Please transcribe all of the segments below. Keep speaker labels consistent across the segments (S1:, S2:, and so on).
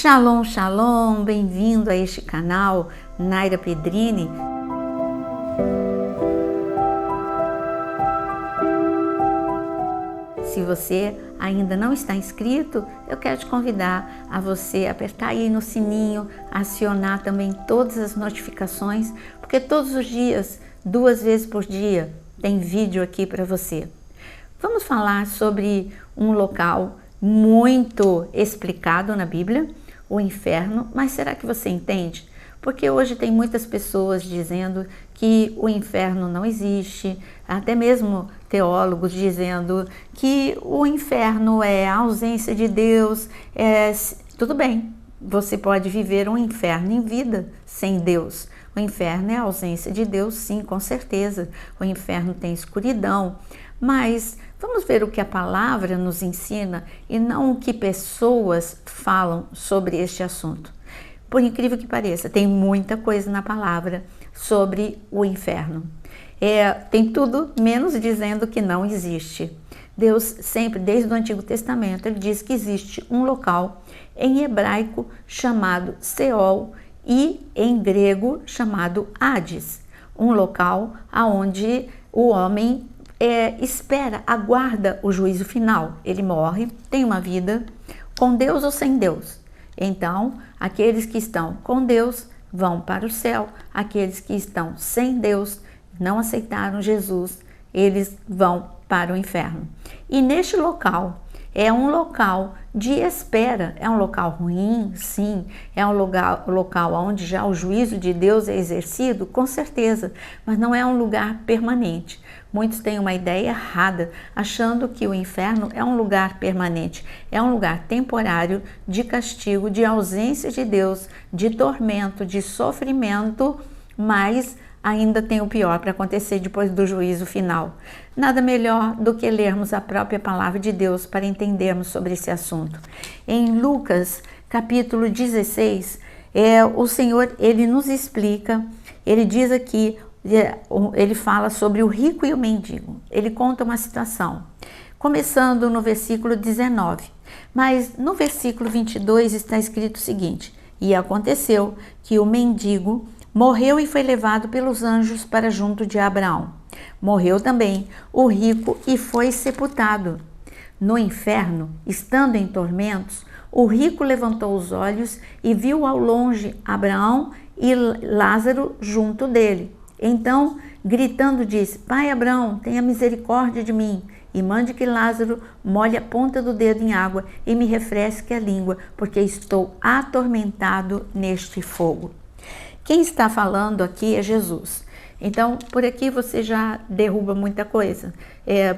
S1: Shalom, shalom, bem-vindo a este canal, Naira Pedrini. Se você ainda não está inscrito, eu quero te convidar a você apertar aí no sininho, acionar também todas as notificações, porque todos os dias, 2 vezes por dia, tem vídeo aqui para você. Vamos falar sobre um local muito explicado na Bíblia, o inferno, mas será que você entende? Porque hoje tem muitas pessoas dizendo que o inferno não existe, até mesmo teólogos dizendo que o inferno é a ausência de Deus. Tudo bem, você pode viver um inferno em vida sem Deus. O inferno é a ausência de Deus, sim, com certeza. O inferno tem escuridão, mas vamos ver o que a palavra nos ensina e não o que pessoas falam sobre este assunto. Por incrível que pareça, tem muita coisa na palavra sobre o inferno. Tem tudo menos dizendo que não existe. Deus sempre, desde o Antigo Testamento, ele diz que existe um local em hebraico chamado Seol e em grego chamado Hades. Um local onde o homem espera, aguarda o juízo final. Ele morre, tem uma vida com Deus ou sem Deus. Então, aqueles que estão com Deus vão para o céu, aqueles que estão sem Deus, não aceitaram Jesus, eles vão para o inferno. E neste local, é um local de espera, é um local ruim, sim, é um local onde já o juízo de Deus é exercido, com certeza, mas não é um lugar permanente. Muitos têm uma ideia errada, achando que o inferno é um lugar permanente, é um lugar temporário de castigo, de ausência de Deus, de tormento, de sofrimento, mas ainda tem o pior para acontecer depois do juízo final. Nada melhor do que lermos a própria palavra de Deus para entendermos sobre esse assunto. Em Lucas, capítulo 16, o Senhor, ele nos explica, ele diz aqui, ele fala sobre o rico e o mendigo. Ele conta uma situação, começando no versículo 19. Mas no versículo 22 está escrito o seguinte: e aconteceu que o mendigo morreu e foi levado pelos anjos para junto de Abraão. Morreu também o rico e foi sepultado. No inferno, estando em tormentos, o rico levantou os olhos e viu ao longe Abraão e Lázaro junto dele. Então, gritando, disse: Pai Abraão, tenha misericórdia de mim e mande que Lázaro molhe a ponta do dedo em água e me refresque a língua, porque estou atormentado neste fogo. Quem está falando aqui é Jesus. Então, por aqui você já derruba muita coisa.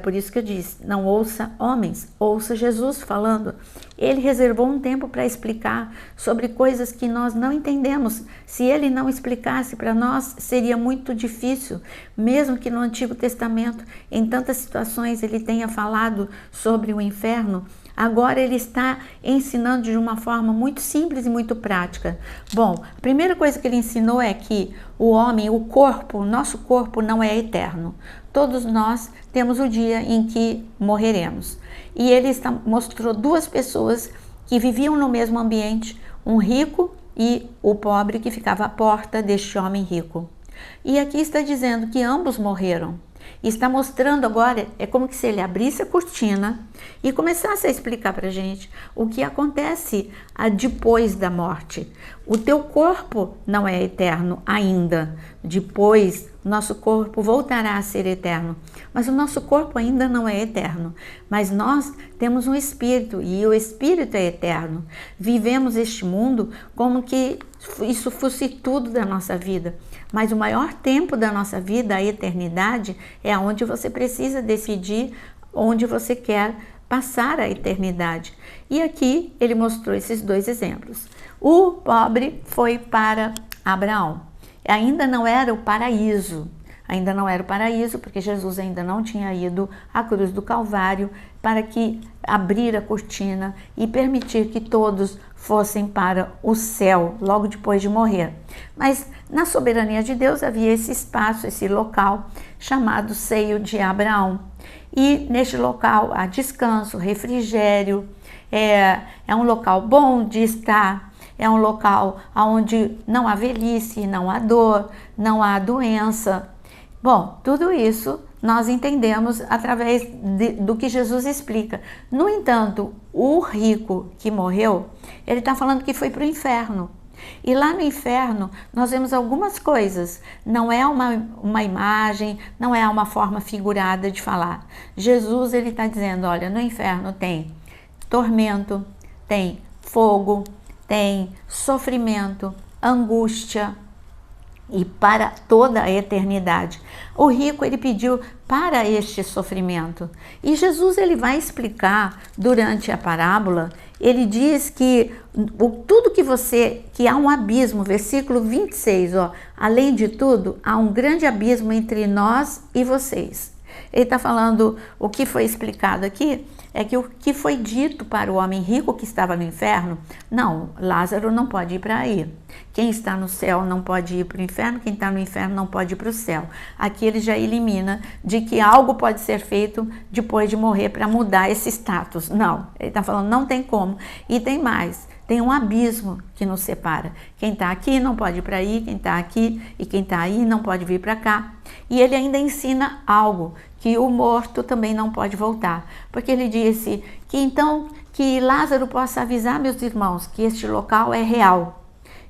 S1: Por isso que eu disse, não ouça homens, ouça Jesus falando. Ele reservou um tempo para explicar sobre coisas que nós não entendemos. Se ele não explicasse para nós, seria muito difícil. Mesmo que no Antigo Testamento, em tantas situações, ele tenha falado sobre o inferno, agora ele está ensinando de uma forma muito simples e muito prática. Bom, a primeira coisa que ele ensinou é que o homem, o corpo, o nosso corpo não é eterno. Todos nós temos o dia em que morreremos. E ele mostrou 2 pessoas que viviam no mesmo ambiente, um rico e o pobre que ficava à porta deste homem rico. E aqui está dizendo que ambos morreram. E está mostrando agora, é como se ele abrisse a cortina e começasse a explicar para a gente o que acontece depois da morte. O teu corpo não é eterno ainda. Depois, nosso corpo voltará a ser eterno. Mas o nosso corpo ainda não é eterno. Mas nós temos um espírito e o espírito é eterno. Vivemos este mundo como que isso fosse tudo da nossa vida. Mas o maior tempo da nossa vida, a eternidade, é onde você precisa decidir onde você quer passar a eternidade. E aqui ele mostrou esses 2 exemplos. O pobre foi para Abraão. Ainda não era o paraíso. Ainda não era o paraíso, porque Jesus ainda não tinha ido à cruz do Calvário para que abrir a cortina e permitir que todos fossem para o céu logo depois de morrer. Mas na soberania de Deus havia esse espaço, esse local chamado seio de Abraão. E neste local há descanso, refrigério, é um local bom de estar. é um local onde não há velhice, não há dor, não há doença. Bom, tudo isso nós entendemos através do que Jesus explica. No entanto, o rico que morreu, ele está falando que foi para o inferno. E lá no inferno nós vemos algumas coisas, não é uma imagem, não é uma forma figurada de falar. Jesus ele está dizendo, olha, no inferno tem tormento, tem fogo, tem sofrimento, angústia, e para toda a eternidade. O rico ele pediu para este sofrimento. E Jesus ele vai explicar durante a parábola, ele diz que tudo que há um abismo, versículo 26, ó, além de tudo, há um grande abismo entre nós e vocês. Ele está falando, o que foi explicado aqui é que o que foi dito para o homem rico que estava no inferno, não, Lázaro não pode ir para aí. Quem está no céu não pode ir para o inferno, quem está no inferno não pode ir para o céu. Aqui ele já elimina de que algo pode ser feito depois de morrer para mudar esse status. Não, ele está falando, não tem como. E tem mais, tem um abismo que nos separa. Quem está aqui não pode ir para aí, quem está aqui e quem está aí não pode vir para cá. E ele ainda ensina algo, que o morto também não pode voltar. Porque ele disse que então que Lázaro possa avisar meus irmãos que este local é real.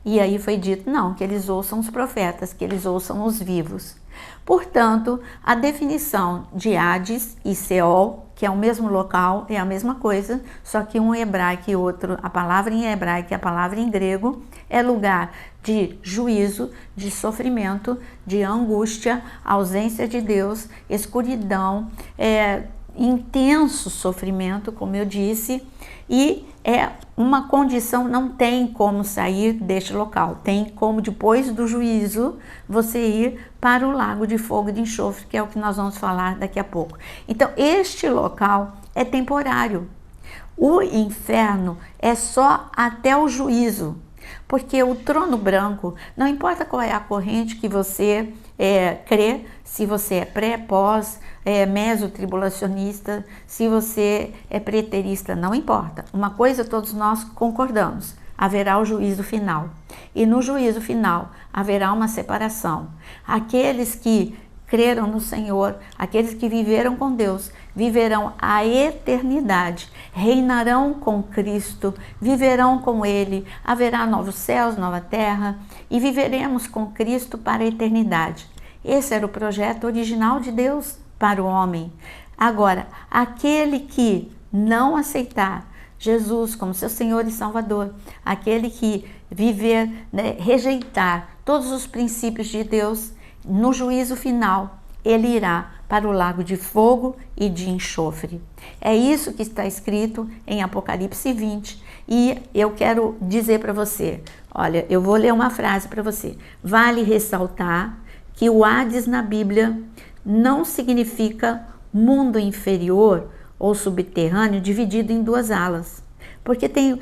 S1: E aí foi dito, não, que eles ouçam os profetas, que eles ouçam os vivos. Portanto, a definição de Hades e Seol, que é o mesmo local, é a mesma coisa, só que um em hebraico e outro, a palavra em hebraico e a palavra em grego, é lugar de juízo, de sofrimento, de angústia, ausência de Deus, escuridão, intenso sofrimento, como eu disse, e é uma condição, não tem como sair deste local, tem como depois do juízo você ir para o lago de fogo e de enxofre, que é o que nós vamos falar daqui a pouco. Então este local é temporário, o inferno é só até o juízo, porque o trono branco, não importa qual é a corrente que você crê, se você é pré, pós, mesotribulacionista, se você é preterista, não importa. Uma coisa todos nós concordamos, haverá o juízo final. E no juízo final haverá uma separação. Aqueles que creram no Senhor, aqueles que viveram com Deus, viverão a eternidade, reinarão com Cristo, viverão com Ele, haverá novos céus, nova terra, e viveremos com Cristo para a eternidade. Esse era o projeto original de Deus para o homem. Agora, aquele que não aceitar Jesus como seu Senhor e Salvador, aquele que viver, rejeitar todos os princípios de Deus, no juízo final, ele irá para o lago de fogo e de enxofre. É isso que está escrito em Apocalipse 20. E eu quero dizer para você, olha, eu vou ler uma frase para você. Vale ressaltar que o Hades na Bíblia não significa mundo inferior ou subterrâneo dividido em duas alas. Porque tem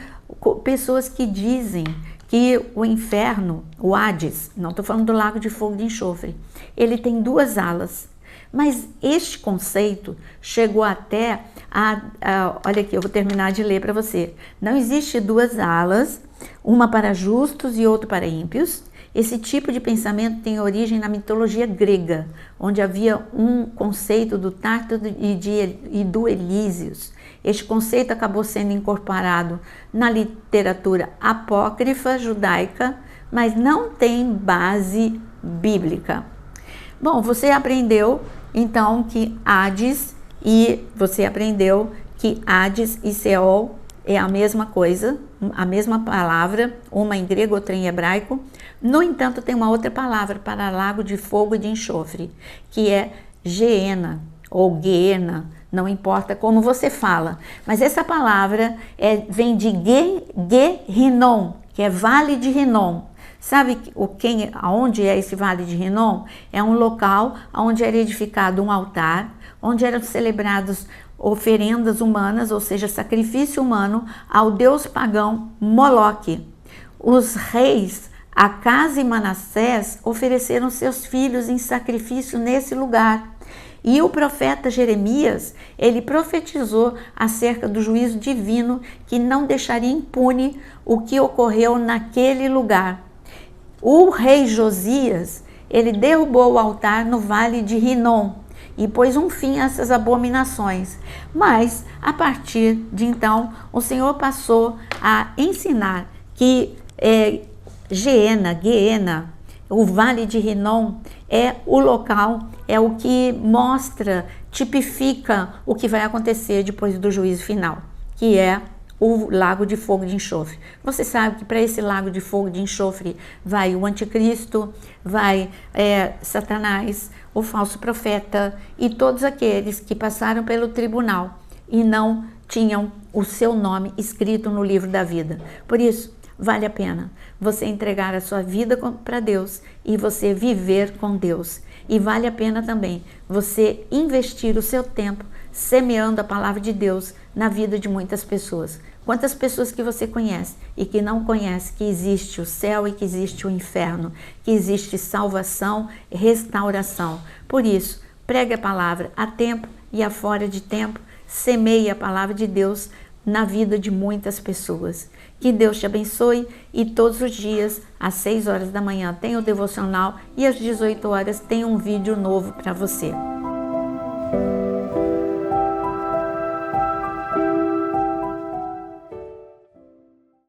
S1: pessoas que dizem que o inferno, o Hades, não estou falando do lago de fogo e de enxofre, ele tem duas alas. Mas este conceito chegou até olha aqui, eu vou terminar de ler para você. Não existe duas alas, uma para justos e outra para ímpios. Esse tipo de pensamento tem origem na mitologia grega, onde havia um conceito do Tártaro e do Elísios. Este conceito acabou sendo incorporado na literatura apócrifa judaica, mas não tem base bíblica. Bom, você aprendeu então que Hades e Seol é a mesma coisa, a mesma palavra, uma em grego, outra em hebraico. No entanto, tem uma outra palavra para lago de fogo e de enxofre, que é Geena ou Geena, não importa como você fala. Mas essa palavra vem de Ge-Hinnom, que é Vale de Hinnom. Sabe aonde é esse Vale de Hinnom? É um local onde era edificado um altar, onde eram celebrados oferendas humanas, ou seja, sacrifício humano ao deus pagão Moloque. Os reis Acás e Manassés ofereceram seus filhos em sacrifício nesse lugar. E o profeta Jeremias, ele profetizou acerca do juízo divino que não deixaria impune o que ocorreu naquele lugar. O rei Josias, ele derrubou o altar no vale de Rinom e pôs um fim a essas abominações. Mas, a partir de então, o Senhor passou a ensinar que Guiena, o vale de Rinom, é o local, é o que mostra, tipifica o que vai acontecer depois do juízo final, que é o lago de fogo de enxofre. Você sabe que para esse lago de fogo de enxofre vai o anticristo, vai Satanás, o falso profeta e todos aqueles que passaram pelo tribunal e não tinham o seu nome escrito no livro da vida. Por isso, vale a pena você entregar a sua vida para Deus e você viver com Deus. E vale a pena também você investir o seu tempo semeando a palavra de Deus na vida de muitas pessoas. Quantas pessoas que você conhece e que não conhece que existe o céu e que existe o inferno, que existe salvação e restauração. Por isso, pregue a palavra a tempo e a fora de tempo, semeie a palavra de Deus na vida de muitas pessoas. Que Deus te abençoe e todos os dias, às 6 horas da manhã, tem o devocional e às 18 horas tem um vídeo novo para você.